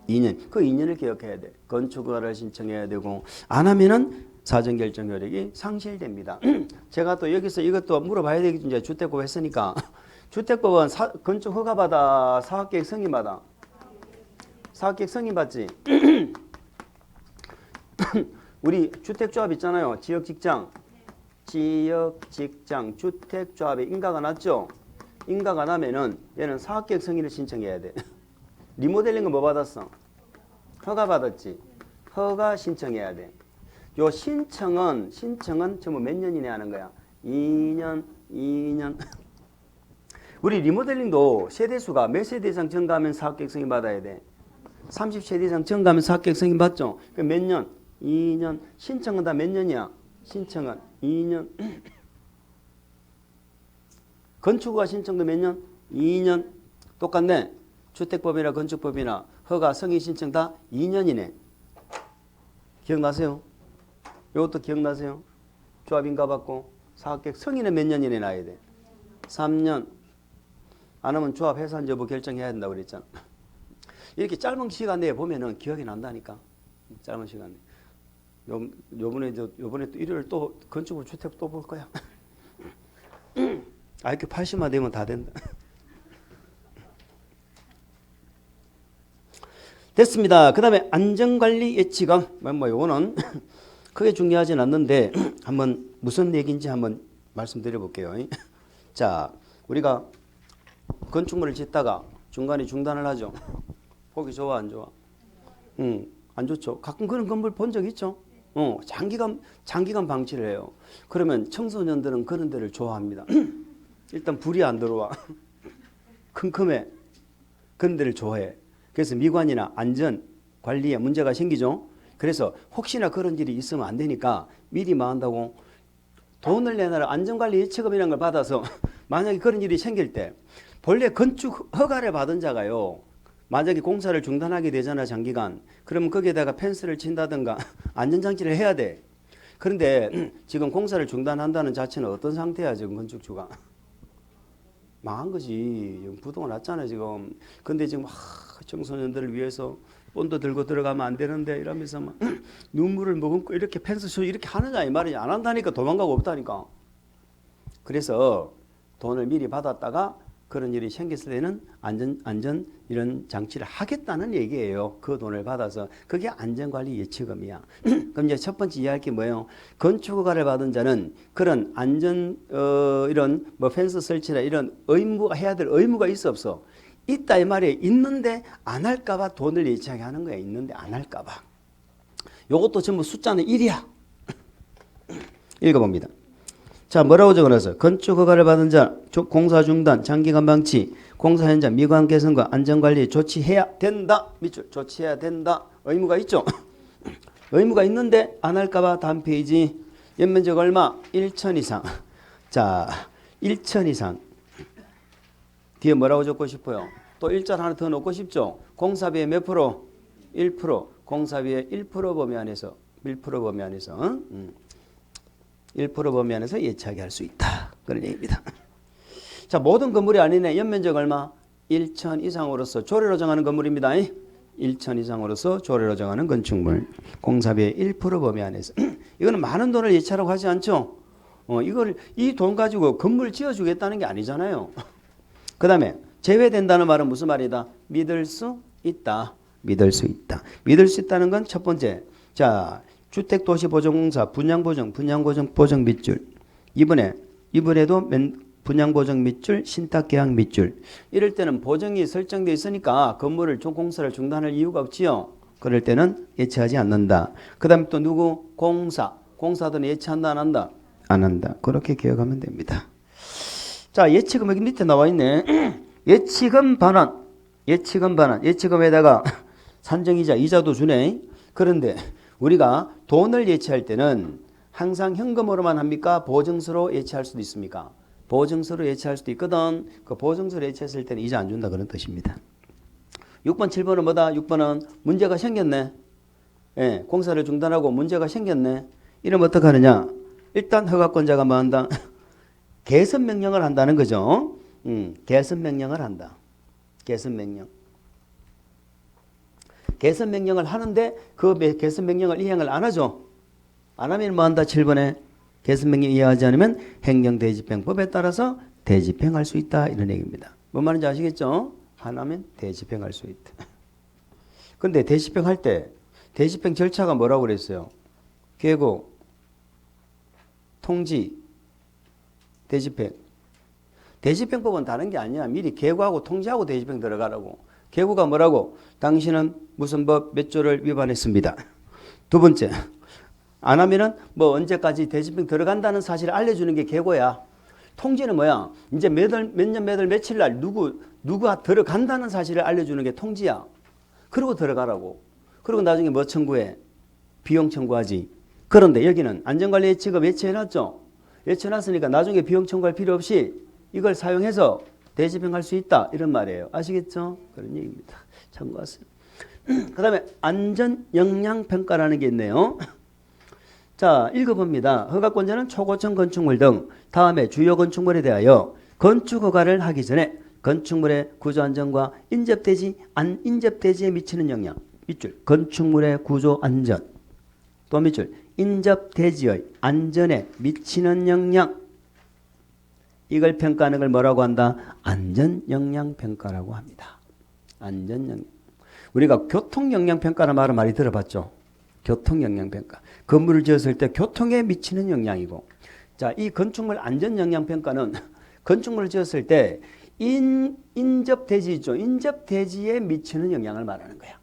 2년. 그 2년을 기억해야 돼. 건축허가를 신청해야 되고 안 하면은 사전결정 효력이 상실됩니다. 제가 또 여기서 이것도 물어봐야 되겠죠. 이제 주택법 했으니까. 주택법은 건축허가받아 사업계획 승인받아. 사업계획 승인받지. 우리 주택조합 있잖아요. 지역직장, 주택조합에 인가가 났죠. 인가가 나면은 얘는 사업계획 승인을 신청해야 돼. 리모델링은 뭐 받았어? 허가 받았지. 허가 신청해야 돼. 요 신청은 전부 몇 년 이내 하는 거야? 2년. 우리 리모델링도 세대수가 몇 세대 이상 증가하면 사업계획 승인 받아야 돼? 30세대 이상 증가하면 사업계획 승인 받죠? 그 몇 년? 2년. 신청은 다 몇 년이야? 신청은 2년. 건축허가 신청도 몇 년? 2년. 똑같네. 주택법이나 건축법이나 허가 승인 신청 다 2년이네. 기억나세요? 이것도 기억나세요? 조합 인가 받고 사업계획 승인은 몇 년 이내 나야 돼? 3년. 안 하면 조합 해산 여부 결정해야 된다고 그랬잖아. 이렇게 짧은 시간 내에 보면은 기억이 난다니까. 짧은 시간 내에. 요번에 또 일요일 또 건축으로 주택 또 볼 거야. IQ 80만 되면 다 된다. 됐습니다. 그 다음에 안전관리 예치감. 요거는 크게 중요하진 않는데 한번 무슨 얘기인지 한번 말씀드려 볼게요. 자, 우리가 건축물을 짓다가 중간에 중단을 하죠. 보기 좋아 안 좋아? 안 좋죠. 가끔 그런 건물 본 적 있죠? 장기간 방치를 해요. 그러면 청소년들은 그런 데를 좋아합니다. 일단 불이 안 들어와. 큼큼해. 그런 데를 좋아해. 그래서 미관이나 안전 관리에 문제가 생기죠. 그래서 혹시나 그런 일이 있으면 안 되니까 미리 망한다고 돈을 내놔라 안전관리 예치금이라는 걸 받아서 만약에 그런 일이 생길 때 본래 건축 허가를 받은 자가요. 만약에 공사를 중단하게 되잖아 장기간. 그러면 거기에다가 펜스를 친다든가 안전장치를 해야 돼. 그런데 지금 공사를 중단한다는 자체는 어떤 상태야 지금 건축주가? 망한 거지. 부도가 났잖아 지금. 근데 지금 청소년들을 위해서 본드 들고 들어가면 안 되는데 이러면서 막 눈물을 머금고 이렇게 펜스 이렇게 하느냐 이 말이지. 안 한다니까 도망가고 없다니까. 그래서 돈을 미리 받았다가 그런 일이 생겼을 때는 안전 이런 장치를 하겠다는 얘기예요. 그 돈을 받아서. 그게 안전관리 예치금이야. 그럼 이제 첫 번째 이해할 게 뭐예요? 건축허가를 받은 자는 그런 안전 이런 뭐 펜스 설치나 이런 해야 될 의무가 있어 없어? 있다 이 말이에요. 있는데 안 할까 봐 돈을 예치하게 하는 거야. 있는데 안 할까 봐. 요것도 전부 숫자는 1이야. 읽어봅니다. 자, 뭐라고 적어놨어요? 건축허가를 받은 자, 공사 중단, 장기간 방치, 공사 현장 미관 개선과 안전관리 조치해야 된다. 밑줄 조치해야 된다. 의무가 있죠. 의무가 있는데 안 할까봐 다음 페이지. 연면적 얼마? 1천 이상. 자, 1천 이상. 뒤에 뭐라고 적고 싶어요? 또 일자를 하나 더 넣고 싶죠. 공사비의 몇 프로? 1%. 공사비의 1% 범위 안에서 1% 범위 안에서 1% 범위 안에서 예치하게 할 수 있다. 그런 얘기입니다. 자, 모든 건물이 아니네. 연면적 얼마? 1천 이상으로서 조례로 정하는 건물입니다. 1천 이상으로서 조례로 정하는 건축물. 공사비의 1% 범위 안에서. 이거는 많은 돈을 예치하라고 하지 않죠. 이 돈 가지고 건물 지어주겠다는 게 아니잖아요. 그 다음에 제외된다는 말은 무슨 말이다? 믿을 수 있다. 믿을 수 있다. 믿을 수 있다는 건 첫 번째. 자, 주택도시보증공사 분양보증 밑줄. 이번에도 분양보증 밑줄, 신탁계약 밑줄. 이럴 때는 보증이 설정되어 있으니까 건물을 공사를 중단할 이유가 없지요. 그럴 때는 예치하지 않는다. 그 다음에 또 누구? 공사들은 예치한다 안 한다? 안 한다. 그렇게 기억하면 됩니다. 자, 예치금 여기 밑에 나와 있네. 예치금 반환. 예치금에다가 산정이자, 이자도 주네. 그런데 우리가 돈을 예치할 때는 항상 현금으로만 합니까? 보증서로 예치할 수도 있습니까? 보증서로 예치할 수도 있거든. 그 보증서로 예치했을 때는 이자 안 준다 그런 뜻입니다. 6번, 7번은 뭐다? 6번은 문제가 생겼네. 예, 공사를 중단하고 문제가 생겼네. 이러면 어떻게 하느냐? 일단 허가권자가 뭐 한다? 개선 명령을 한다는 거죠. 개선 명령을 한다. 개선 명령을 하는데 그 개선 명령을 이행을 안 하죠. 안 하면 뭐 한다? 7번에 개선 명령 이해하지 않으면 행정대집행법에 따라서 대집행할 수 있다. 이런 얘기입니다. 뭔 말인지 아시겠죠? 안 하면 대집행할 수 있다. 근데 대집행할 때 대집행 절차가 뭐라고 그랬어요? 계고, 통지, 대집행. 대집행법은 다른 게 아니야. 미리 계고하고 통지하고 대집행 들어가라고. 계고가 뭐라고? 당신은 무슨 법 몇 조를 위반했습니다. 두 번째, 안 하면은 뭐 언제까지 대집행 들어간다는 사실을 알려주는 게 계고야. 통지는 뭐야? 이제 몇 년 며칠 날 누가 들어간다는 사실을 알려주는 게 통지야. 그러고 들어가라고. 그리고 나중에 뭐 청구해? 비용 청구하지. 그런데 여기는 안전관리 예치금 예치해놨죠. 예치해놨으니까 나중에 비용 청구할 필요 없이 이걸 사용해서 대집행할 수 있다. 이런 말이에요. 아시겠죠? 그런 얘기입니다. 참고하세요. 그 다음에 안전영향평가라는 게 있네요. 자, 읽어봅니다. 허가권자는 초고층 건축물 등 다음에 주요 건축물에 대하여 건축허가를 하기 전에 건축물의 구조 안전과 인접대지에 미치는 영향. 밑줄. 건축물의 구조 안전. 또 밑줄. 인접대지의 안전에 미치는 영향. 이걸 평가하는 걸 뭐라고 한다? 안전영향평가라고 합니다. 안전영향. 우리가 교통영향평가라는 말을 많이 들어봤죠. 교통영향평가. 건물을 지었을 때 교통에 미치는 영향이고. 자, 이 건축물 안전영향평가는 건축물을 지었을 때 인접대지 있죠. 인접대지에 미치는 영향을 말하는 거야.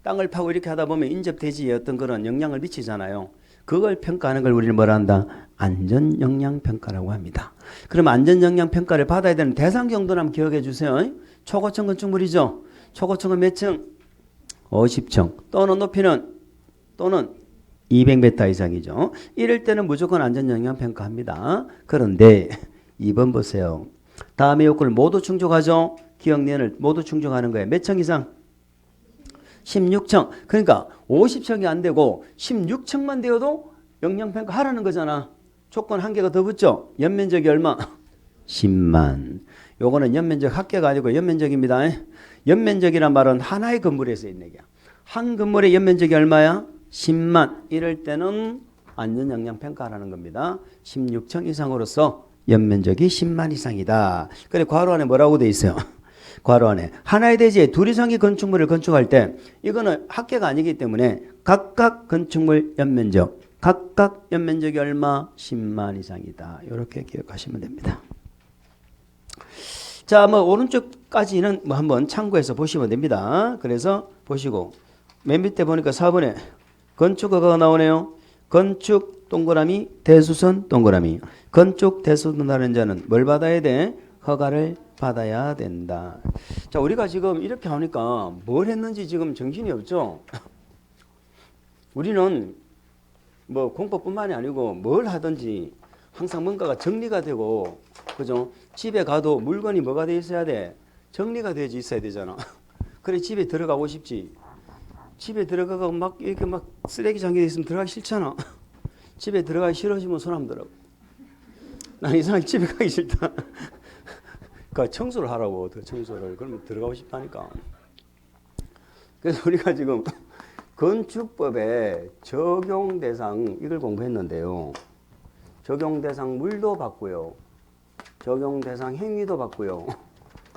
땅을 파고 이렇게 하다 보면 인접대지에 어떤 그런 영향을 미치잖아요. 그걸 평가하는 걸 우리는 뭐라 한다? 안전영향평가라고 합니다. 그럼 안전영향평가를 받아야 되는 대상 정도는 한번 기억해 주세요. 초고층 건축물이죠. 초고층은 몇 층? 50층. 또는 높이는? 또는 200m 이상이죠. 이럴 때는 무조건 안전영향평가합니다. 그런데 2번 보세요. 다음의 요건을 모두 충족하죠. 기억년을 모두 충족하는 거예요. 몇 층 이상? 16층. 그러니까 50층이 안 되고 16층만 되어도 영향평가 하라는 거잖아. 조건 한 개가 더 붙죠. 연면적이 얼마? 10만. 요거는 연면적 합계가 아니고 연면적입니다. 연면적이란 말은 하나의 건물에서 있는 얘기야. 한 건물의 연면적이 얼마야? 10만. 이럴 때는 안전영향평가라는 겁니다. 16층 이상으로서 연면적이 10만 이상이다. 그래 괄호 안에 뭐라고 돼 있어요? 괄호 안에 하나의 대지에 둘 이상의 건축물을 건축할 때 이거는 합계가 아니기 때문에 각각 건축물 연면적 각각 연면적이 얼마? 10만 이상이다. 이렇게 기억하시면 됩니다. 자, 뭐 오른쪽까지는 뭐 한번 참고해서 보시면 됩니다. 그래서 보시고 맨 밑에 보니까 4번에 건축허가가 나오네요. 건축 동그라미 대수선 동그라미. 건축 대수선하는 자는 뭘 받아야 돼? 허가를 받아야 된다. 자, 우리가 지금 이렇게 하니까 뭘 했는지 지금 정신이 없죠. 우리는 뭐 공법뿐만이 아니고 뭘 하든지 항상 뭔가가 정리가 되고, 그죠? 집에 가도 물건이 뭐가 돼 있어야 돼? 정리가 되지 있어야 되잖아. 그래 집에 들어가고 싶지. 집에 들어가고 막 이렇게 막 쓰레기 장기에 있으면 들어가기 싫잖아. 집에 들어가기 싫어지면 손 한번 들어. 난 이상하게 집에 가기 싫다. 그러니까 청소를 하라고. 더 청소를. 그러면 들어가고 싶다니까. 그래서 우리가 지금 건축법의 적용 대상 이걸 공부했는데요. 적용 대상 물도 봤고요. 적용 대상 행위도 봤고요.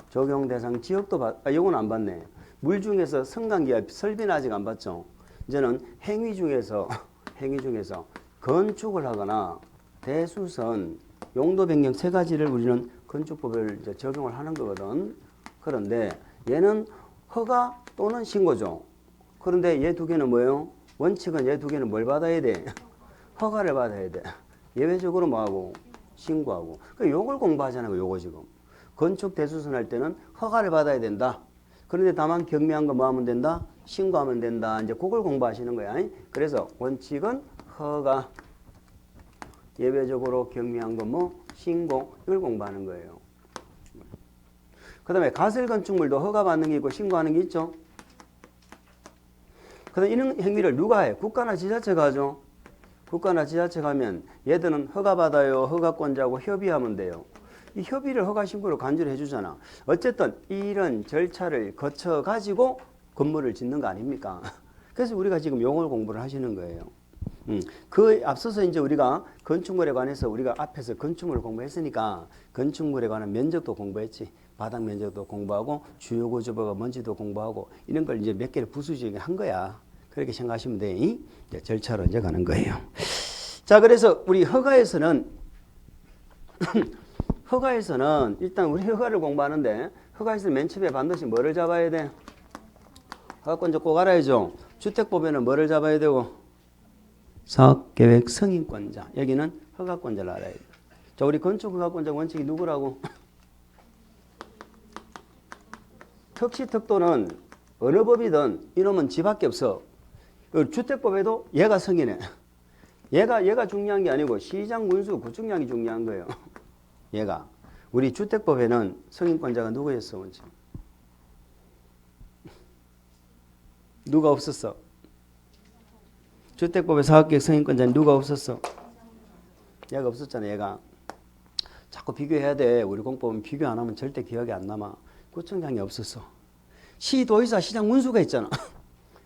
적용 대상 지역도 이건 안 봤네. 물 중에서 성관계와 설비는 아직 안 봤죠. 이제는 행위 중에서 건축을 하거나 대수선, 용도 변경 세 가지를 우리는 건축법을 이제 적용을 하는 거거든. 그런데 얘는 허가 또는 신고죠. 그런데 얘 두 개는 뭐예요? 원칙은 얘 두 개는 뭘 받아야 돼? 허가를 받아야 돼. 예외적으로 뭐하고? 신고하고. 그러니까 요걸 공부하잖아요. 요거 지금. 건축 대수선 할 때는 허가를 받아야 된다. 그런데 다만 경미한 거 뭐 하면 된다? 신고하면 된다. 이제 그걸 공부하시는 거야. 그래서 원칙은 허가, 예외적으로 경미한 거 뭐 신고, 이걸 공부하는 거예요. 그 다음에 가설 건축물도 허가 받는 게 있고 신고하는 게 있죠. 그 다음에 이런 행위를 누가 해? 국가나 지자체가 하죠. 국가나 지자체가 하면 얘들은 허가 받아요. 허가권자하고 협의하면 돼요. 이 협의를 허가 신고로 간주를 해주잖아. 어쨌든 이런 절차를 거쳐 가지고 건물을 짓는 거 아닙니까? 그래서 우리가 지금 용어를 공부를 하시는 거예요. 그 앞서서 이제 우리가 건축물에 관해서 우리가 앞에서 건축물을 공부했으니까 건축물에 관한 면적도 공부했지. 바닥 면적도 공부하고 주요 구조부가 뭔지도 공부하고 이런 걸 이제 몇 개를 부수적으로 한 거야. 그렇게 생각하시면 돼. 이제 절차로 이제 가는 거예요. 자, 그래서 우리 허가에서는 허가에서는 일단 우리 허가를 공부하는데 허가에서는 맨 처음에 반드시 뭐를 잡아야 돼? 허가권자 꼭 알아야죠. 주택법에는 뭐를 잡아야 되고? 사업계획 승인권자. 여기는 허가권자를 알아야 돼. 자, 우리 건축 허가권자 원칙이 누구라고? 특시특도는 어느 법이든 이놈은 지밖에 없어. 주택법에도 얘가 승인해. 얘가 중요한 게 아니고 시장 군수 구축량이 중요한 거예요. 얘가. 우리 주택법에는 승인권자가 누구였어? 원칙? 누가 없었어? 주택법의 사업계획 승인권자는 누가 없었어? 얘가 없었잖아. 얘가. 자꾸 비교해야 돼. 우리 공법은 비교 안 하면 절대 기억이 안 남아. 구청장이 없었어. 시도의사 시장 문수가 있잖아.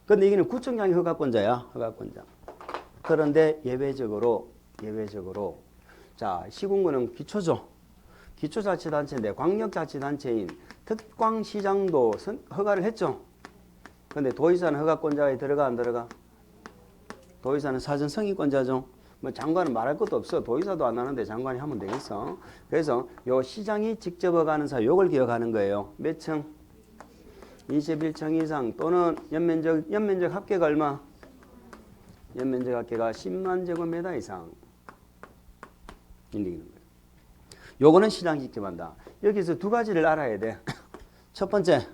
근데 이게는 구청장이 허가권자야. 허가권자. 그런데 예외적으로 자, 시군구는 기초죠. 기초자치단체인데 광역자치단체인 특광시장도 허가를 했죠. 근데 도의사는 허가권자에 들어가 안 들어가? 도의사는 사전 승인권자죠. 뭐 장관은 말할 것도 없어. 도의사도 안 하는데 장관이 하면 되겠어. 그래서 요 시장이 직접 허가하는 사유 요걸 기억하는 거예요. 몇 층? 21층 이상 또는 연면적 합계가 얼마? 연면적 합계가 10만 제곱미터 이상. 인딩이는 거예요. 요거는 시장 직접 한다. 여기서 두 가지를 알아야 돼. 첫 번째,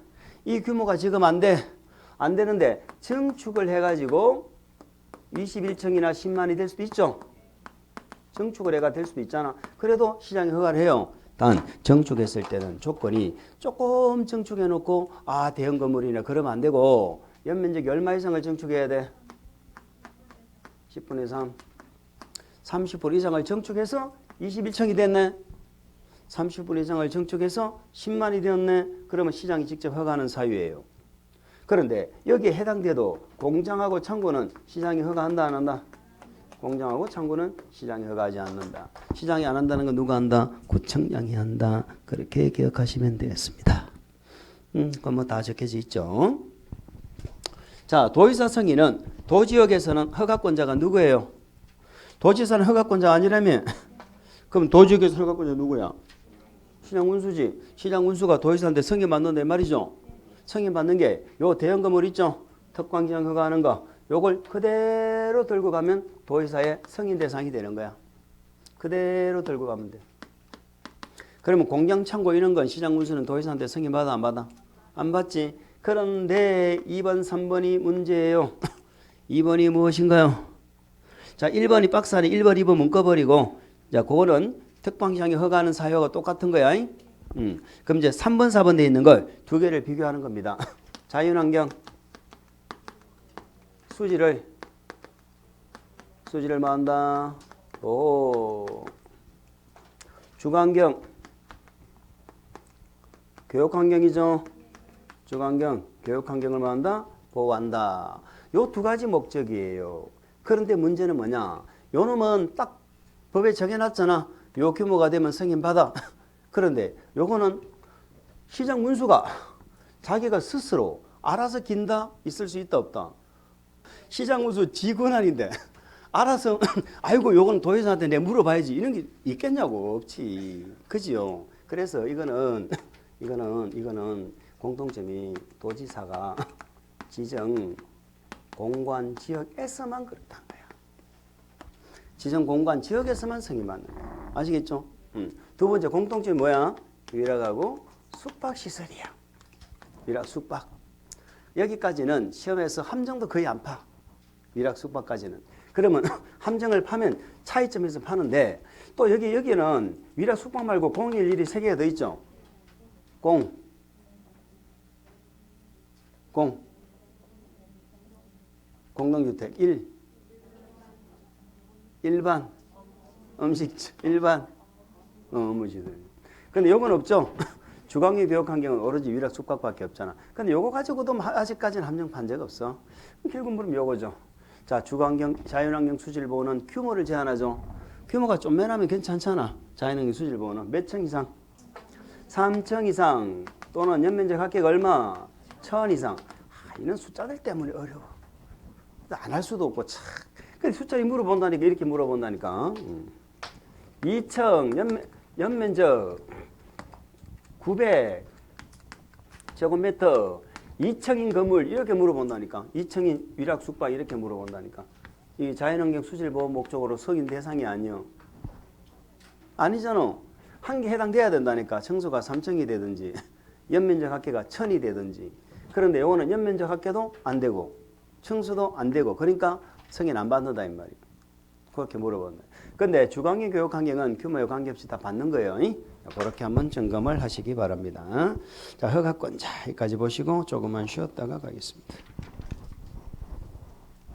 이 규모가 지금 안 되는데 증축을 해가지고 21층이나 10만이 될 수도 있죠. 증축을 해가 될 수도 있잖아. 그래도 시장이 허가를 해요. 단 증축했을 때는 조건이 조금 증축해 놓고 대형 건물이네 그러면 안 되고 연면적이 얼마 이상을 증축해야 돼? 10분의 3 30% 이상을 증축해서 21층이 됐네. 30% 이상을 증축해서 10만이 되었네. 그러면 시장이 직접 허가하는 사유예요. 그런데 여기에 해당돼도 공장하고 창고는 시장이 허가한다 안 한다? 공장하고 창고는 시장이 허가하지 않는다. 시장이 안 한다는 건 누가 한다? 구청장이 한다. 그렇게 기억하시면 되겠습니다. 그건 뭐 다 적혀져 있죠. 자, 도의사 승인은 도지역에서는 허가권자가 누구예요? 도지사는 허가권자 아니라면 그럼 도지역에서 허가권자 누구야? 시장군수지. 시장군수가 도의사한테 승인 받는데 말이죠. 승인 받는 게 요 대형 건물 있죠. 특광시장 허가하는 거. 요걸 그대로 들고 가면 도의사의 승인 대상이 되는 거야. 그대로 들고 가면 돼. 그러면 공장 창고 이런 건 시장군수는 도의사한테 승인 받아 안 받아? 안 받지. 그런데 2번 3번이 문제예요. 2번이 무엇인가요? 자, 1번이 박스 안에 1번 2번 묶어버리고 자, 그거는 특광시장이 허가하는 사유가 똑같은 거야. 그럼 이제 3번, 4번 돼 있는 걸 두 개를 비교하는 겁니다. 자연환경 수지를 뭐 한다? 오. 주관경 교육환경이죠. 주관경 교육환경을 뭐 한다? 보호한다. 요 두 가지 목적이에요. 그런데 문제는 뭐냐? 요 놈은 딱 법에 정해놨잖아. 요 규모가 되면 승인받아. 그런데 요거는 시장 문수가 자기가 스스로 알아서 긴다? 있을 수 있다 없다? 시장 문수 지 권한인데 알아서 아이고 요건 도의사한테 내가 물어봐야지 이런 게 있겠냐고. 없지. 그지요? 그래서 이거는 공통점이 도지사가 지정 공관 지역에서만 그렇다는 거야. 지정 공관 지역에서만 승인받는 거야. 아시겠죠? 두 번째 공통점이 뭐야? 위락하고 숙박시설이야. 위락 숙박. 여기까지는 시험에서 함정도 거의 안 파. 위락 숙박까지는. 그러면 함정을 파면 차이점에서 파는데 또 여기는 위락 숙박 말고 공일일이 세 개가 더 있죠. 공동주택 1반 음식점 일반 의무시설. 근데 요건 없죠. 주관경 교육환경은 오로지 위락 숙박밖에 없잖아. 근데 요거 가지고도 아직까지는 함정 판 적 없어. 결국 물으면 요거죠. 자, 주관경 자연환경 수질보호는 규모를 제한하죠. 규모가 좀매나면 괜찮잖아. 자연환경 수질보호는 몇 층 이상? 3층 이상 또는 연면적 합계가 얼마? 1000 이상. 이런 숫자들 때문에 어려워. 안 할 수도 없고 참. 근데 숫자를 물어본다니까 이렇게 물어본다니까. 2층 연면적 900 제곱미터 2층인 건물 이렇게 물어본다니까. 2층인 위락 숙박 이렇게 물어본다니까. 이 자연환경 수질보호 목적으로 승인 대상이 아니요. 아니잖아. 한 개 해당돼야 된다니까. 청수가 3층이 되든지 연면적 합계가 1000이 되든지. 그런데 요거는 연면적 합계도 안 되고 청수도 안 되고 그러니까 승인 안 받는다 이 말이에요. 그렇게 물어본다. 근데 주관경 교육환경은 규모에 관계없이 다 받는 거예요. 그렇게 한번 점검을 하시기 바랍니다. 자, 허가권 자 여기까지 보시고 조금만 쉬었다가 가겠습니다.